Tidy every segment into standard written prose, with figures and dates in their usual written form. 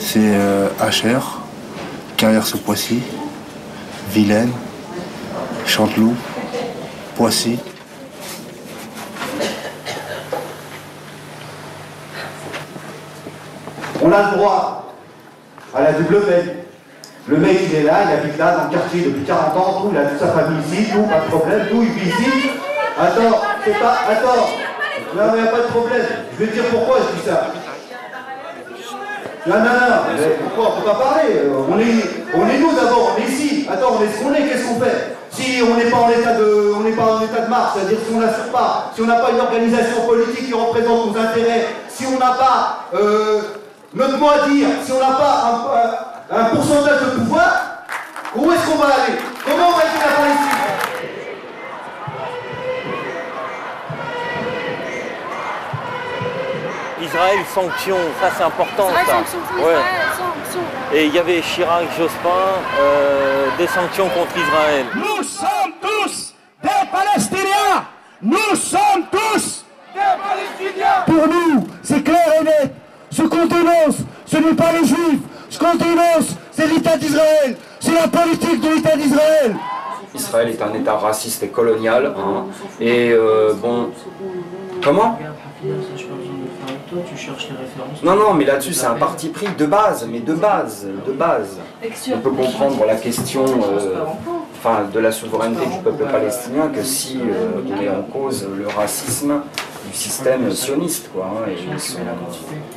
C'est HR, Carrière-sous-Poissy, Vilaine, Chanteloup, Poissy. On a le droit à la double peine. Le mec il est là, il habite là dans le quartier depuis 40 ans, tout, il a toute sa famille ici, tout, pas de problème, tout, il vit ici. Attends, c'est pas. Attends. Non mais y a pas de problème. Je vais te dire pourquoi je dis ça. Non, mais pourquoi on peut pas parler? On est nous d'abord, on est ici. Attends, on est ce qu'on est, qu'est-ce qu'on fait? Si on n'est pas en état de marche, c'est-à-dire si on n'assure pas, si on n'a pas une organisation politique qui représente nos intérêts, si on n'a pas notre mot à dire, si on n'a pas un pourcentage de pouvoir, où est-ce qu'on va aller? Comment on va aider la Palestine? Israël, sanctions, ça c'est important. Israël, ça. sanctions pour Israël, sanctions. Et il y avait Chirac, Jospin, des sanctions contre Israël. Nous sommes tous des Palestiniens. Nous sommes tous des Palestiniens. Pour nous, c'est clair et net. Ce qu'on dénonce, ce n'est pas les Juifs. Ce qu'on dénonce, c'est l'État d'Israël. C'est la politique de l'État d'Israël. Israël est un État raciste et colonial. Hein. Et bon... Comment ? Non, mais là-dessus, c'est un parti pris de base, mais de base. On peut comprendre la question de la souveraineté du peuple palestinien que si on met en cause le racisme du système sioniste, quoi, hein,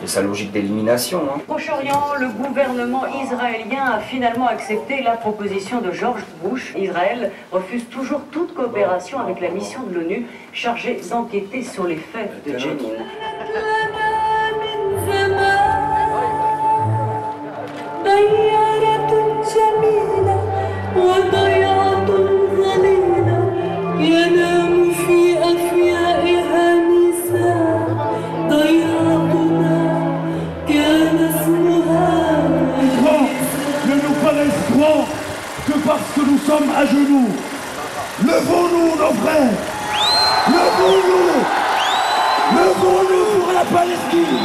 et sa logique d'élimination. Hein. Au Proche-Orient, le gouvernement israélien a finalement accepté la proposition de George Bush. Israël refuse toujours toute coopération avec la mission de l'ONU chargée d'enquêter sur les faits de Jenin. Que parce que nous sommes à genoux, levons-nous nos frères, levons-nous pour la Palestine.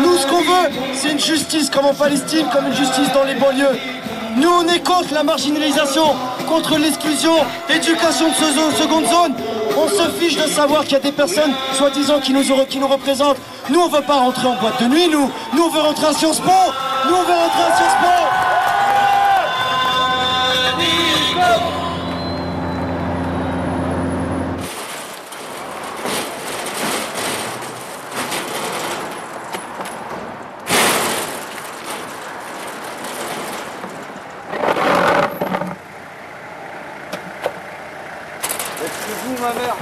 Nous, ce qu'on veut, c'est une justice comme en Palestine, comme une justice dans les banlieues. Nous, on est contre la marginalisation, contre l'exclusion, l'éducation de seconde zone. On se fiche de savoir qu'il y a des personnes, soi-disant, qui nous représentent. Nous, on veut pas rentrer en boîte de nuit, nous on veut rentrer à Sciences Po. Excusez-moi, ma mère.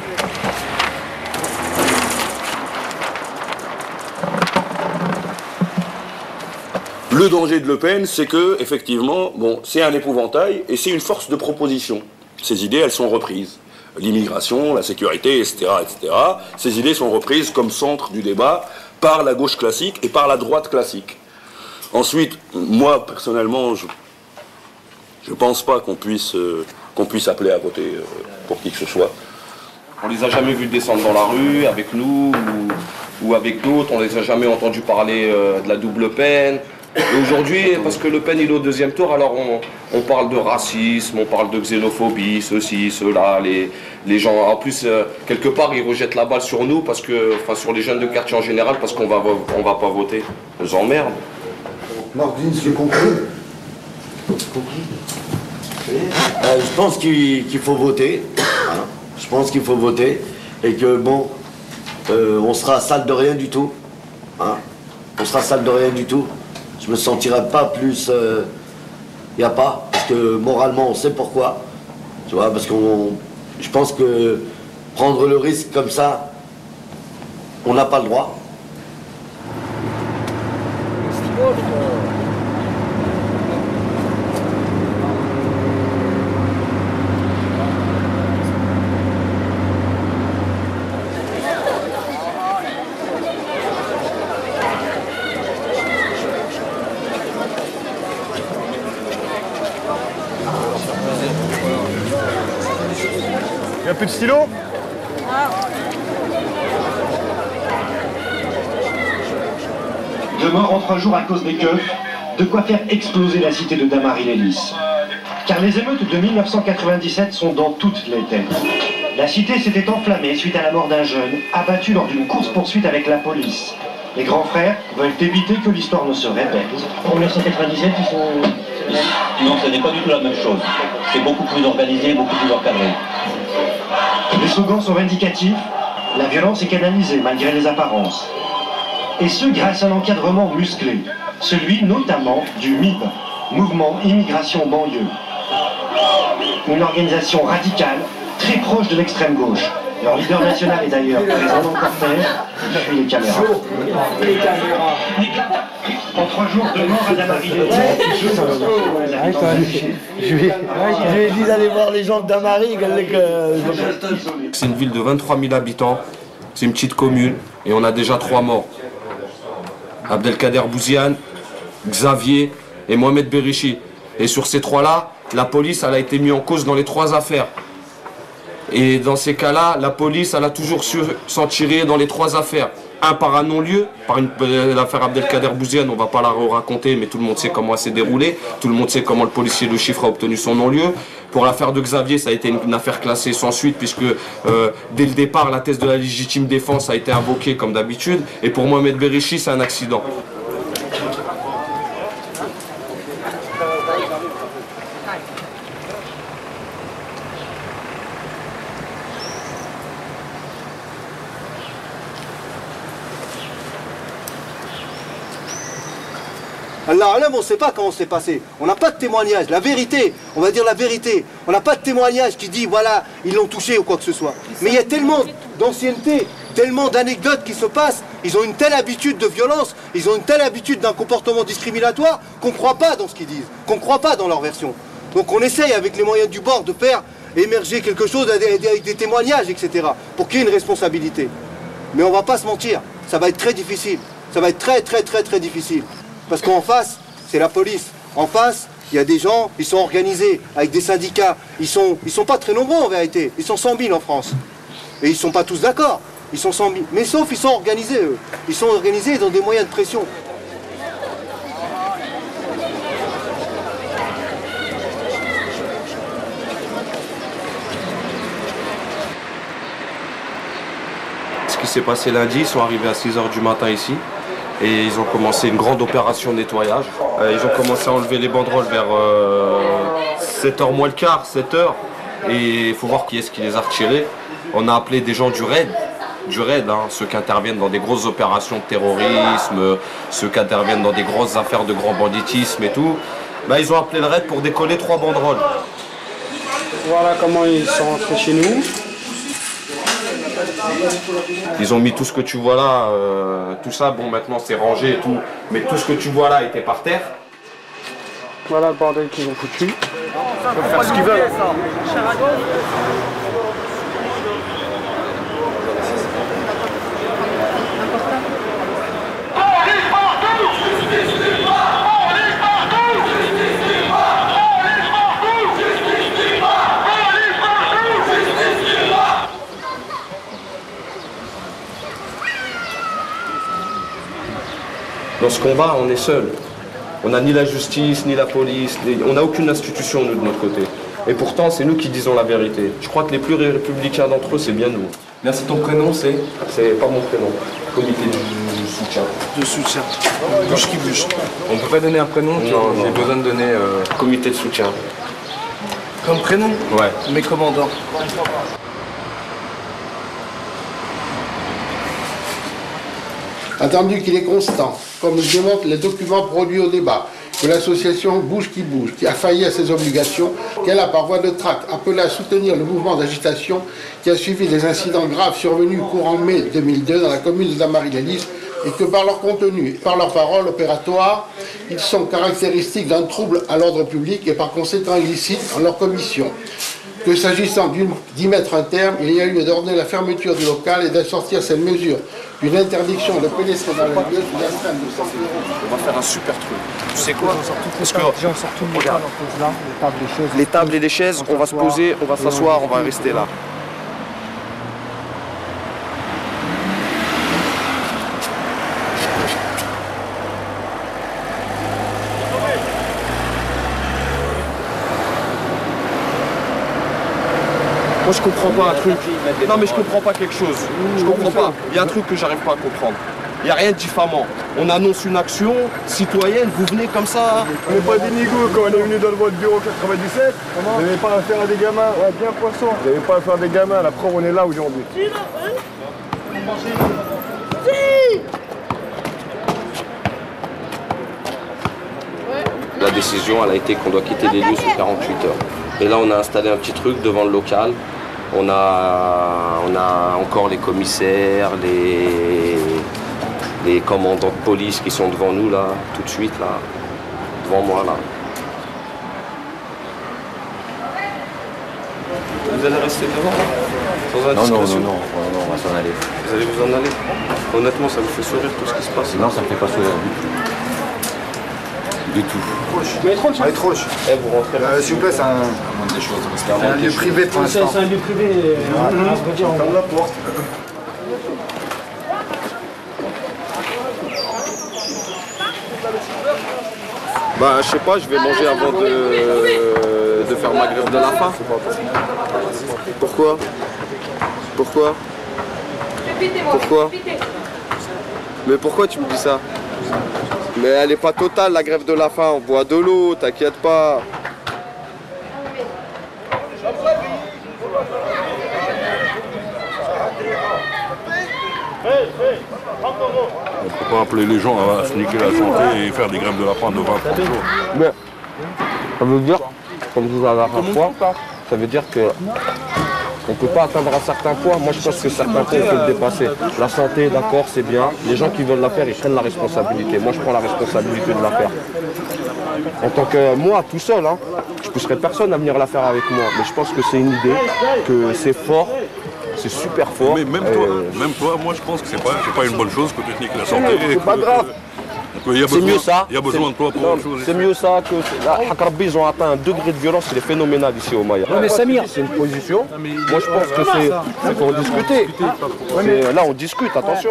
Le danger de Le Pen, c'est que, effectivement, bon, c'est un épouvantail et c'est une force de proposition. Ces idées, elles sont reprises. L'immigration, la sécurité, etc., etc. Ces idées sont reprises comme centre du débat par la gauche classique et par la droite classique. Ensuite, moi, personnellement, je ne pense pas qu'on puisse appeler à voter pour qui que ce soit. On les a jamais vus descendre dans la rue avec nous ou avec d'autres. On les a jamais entendus parler de la double peine. Et aujourd'hui, parce que Le Pen il est au deuxième tour, alors on parle de racisme, on parle de xénophobie, ceci, cela, les gens. En plus, quelque part, ils rejettent la balle sur nous, parce que, enfin, sur les jeunes de quartier en général, parce qu'on va pas voter. Ils nous emmerdent. Nordine, j'ai compris. Je pense qu'il faut voter. Hein. Je pense qu'il faut voter. Et que, bon, on sera salle de rien du tout. Hein. On sera salle de rien du tout. Je me sentirai pas plus... y a pas. Parce que moralement, on sait pourquoi. Tu vois, parce je pense que prendre le risque comme ça, on n'a pas le droit. Il n'y a plus de stylo? Deux morts en 3 jours à cause des keufs, de quoi faire exploser la cité de Damary-les-Lys. Car les émeutes de 1997 sont dans toutes les têtes. La cité s'était enflammée suite à la mort d'un jeune, abattu lors d'une course-poursuite avec la police. Les grands frères veulent éviter que l'histoire ne se répète. En 1997, ils sont... Non, ce n'est pas du tout la même chose. C'est beaucoup plus organisé, beaucoup plus encadré. Les slogans sont vindicatifs, la violence est canalisée malgré les apparences. Et ce grâce à un encadrement musclé, celui notamment du MIB, Mouvement Immigration Banlieue. Une organisation radicale, très proche de l'extrême gauche. Leur leader national est d'ailleurs présent dans le cortège, il fuit les caméras. En 3 jours de mort à Damary-les-Lys. Je lui ai dit d'aller voir les gens de Damary. C'est une ville de 23 000 habitants, c'est une petite commune et on a déjà 3 morts. Abdelkader Bouziane, Xavier et Mohamed Berichi. Et sur ces 3-là, la police elle a été mise en cause dans les 3 affaires. Et dans ces cas-là, la police elle a toujours su s'en tirer dans les 3 affaires. Un par un non-lieu, par l'affaire Abdelkader Bouziane, on ne va pas la raconter, mais tout le monde sait comment elle s'est déroulée. Tout le monde sait comment le policier Le Chiffre a obtenu son non-lieu. Pour l'affaire de Xavier, ça a été une affaire classée sans suite, puisque dès le départ, la thèse de la légitime défense a été invoquée comme d'habitude. Et pour Mohamed Berichi, c'est un accident. Allah alam, on ne sait pas comment c'est passé. On n'a pas de témoignage. La vérité, on va dire la vérité. On n'a pas de témoignage qui dit, voilà, ils l'ont touché ou quoi que ce soit. Mais il y a tellement d'ancienneté, tellement d'anecdotes qui se passent. Ils ont une telle habitude de violence, ils ont une telle habitude d'un comportement discriminatoire qu'on ne croit pas dans ce qu'ils disent, qu'on ne croit pas dans leur version. Donc on essaye avec les moyens du bord de faire émerger quelque chose avec des témoignages, etc. pour qu'il y ait une responsabilité. Mais on ne va pas se mentir, ça va être très difficile. Ça va être très difficile. Parce qu'en face, c'est la police. En face, il y a des gens, ils sont organisés avec des syndicats. Ils sont pas très nombreux en vérité. Ils sont 100 000 en France. Et ils ne sont pas tous d'accord. Ils sont 100 000. Mais sauf, ils sont organisés, eux. Ils sont organisés dans des moyens de pression. Ce qui s'est passé lundi, ils sont arrivés à 6 h du matin ici. Et ils ont commencé une grande opération nettoyage. Ils ont commencé à enlever les banderoles vers 7h moins le quart, 7h. Et il faut voir qui est-ce qui les a retirés. On a appelé des gens du RAID, ceux qui interviennent dans des grosses opérations de terrorisme, ceux qui interviennent dans des grosses affaires de grand banditisme et tout. Ils ont appelé le RAID pour décoller 3 banderoles. Voilà comment ils sont rentrés chez nous. Ils ont mis tout ce que tu vois là, tout ça, bon maintenant c'est rangé et tout, mais tout ce que tu vois là était par terre. Voilà le bordel qu'ils ont foutu. Ils peuvent faire ce qu'ils veulent. Dans ce combat, on est seul. On n'a ni la justice, ni la police, on n'a aucune institution, nous, de notre côté. Et pourtant, c'est nous qui disons la vérité. Je crois que les plus républicains d'entre eux, c'est bien nous. Merci, ton prénom, c'est pas mon prénom. Comité de soutien. De soutien. Bouge qui bouge. On peut pas donner un prénom, j'ai besoin de donner comité de soutien. Comme prénom? Ouais. Mes commandants. Attendu qu'il est constant, comme le démontrent les documents produits au débat, que l'association Bouge qui bouge, qui a failli à ses obligations, qu'elle a par voie de tract appelé à soutenir le mouvement d'agitation qui a suivi les incidents graves survenus courant mai 2002 dans la commune de Damary-les-Lys, et que par leur contenu et par leurs paroles opératoires, ils sont caractéristiques d'un trouble à l'ordre public et par conséquent illicites en leur commission. Que s'agissant d'y mettre un terme, il y a eu lieu d'ordonner la fermeture du local et d'assortir cette mesure d'une interdiction de pénétrer dans le lieu d'une astreinte de 100 €. On va faire un super truc. Tu sais quoi? Parce que regarde, les tables et les chaises, on va se poser, on va s'asseoir, on va rester là. Moi je comprends pas un truc. Non mais je comprends pas quelque chose. Je comprends pas. Il y a un truc que j'arrive pas à comprendre. Il n'y a rien de diffamant. On annonce une action citoyenne, vous venez comme ça. On n'est pas des négos quand on est venu dans votre bureau 97. Vous n'avez pas affaire à des gamins. Ouais, bien poisson. Vous n'avez pas affaire à des gamins. La preuve, on est là aujourd'hui. La décision, elle a été qu'on doit quitter les lieux sous 48 heures. Et là, on a installé un petit truc devant le local. On a encore les commissaires, les commandants de police qui sont devant nous, là, tout de suite, là, devant moi, là. Vous allez rester devant, sans indiscrétion? Non, on va s'en aller. Vous allez vous en aller? Honnêtement, ça me fait sourire tout ce qui se passe. Non, ça me fait pas sourire du tout. Mais trop. Vous rentrez. S'il vous plaît, c'est un lieu privé pour l'instant. C'est un lieu privé. Ferme la porte. Bah, je sais pas, je vais manger avant de faire ma grève de la faim. Pourquoi? Mais pourquoi tu me dis ça? Mais elle est pas totale la grève de la faim, on boit de l'eau, t'inquiète pas. On peut pas appeler les gens à se niquer la santé et faire des grèves de la faim de 20 jours. Mais ça veut dire, comme je vous l'avais la dernière fois, ça veut dire que on ne peut pas atteindre un certain point. Moi, je pense que certains points, il faut le dépasser. La santé, d'accord, c'est bien. Les gens qui veulent la faire, ils prennent la responsabilité. Moi, je prends la responsabilité de la faire. En tant que moi, tout seul, hein, je ne pousserai personne à venir la faire avec moi. Mais je pense que c'est une idée, que c'est fort, c'est super fort. Mais même toi, moi, je pense que c'est pas une bonne chose que tu te niques la santé. C'est pas grave. C'est mieux ça. Il y a besoin de toi pour autre chose. C'est mieux ça que Hakarbi, ils ont atteint un degré de violence, il est phénoménal ici au Maya. Ouais, mais Samir, c'est une position. Moi je pense que c'est pour discuter. Là on discute, attention.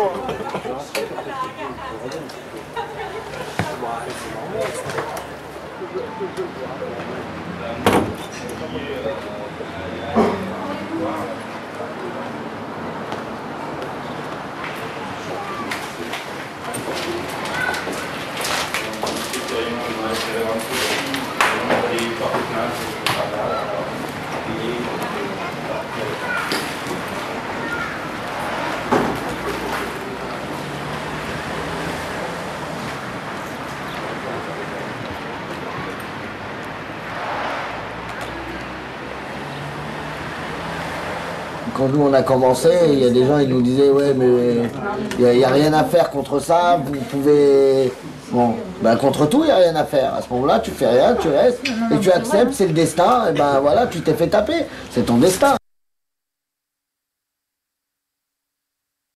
Quand nous on a commencé, il y a des gens qui nous disaient ouais mais il n'y a rien à faire contre ça, vous pouvez... Bon, ben contre tout il n'y a rien à faire. À ce moment-là tu fais rien, tu restes et tu acceptes, c'est le destin, et ben voilà, tu t'es fait taper, c'est ton destin.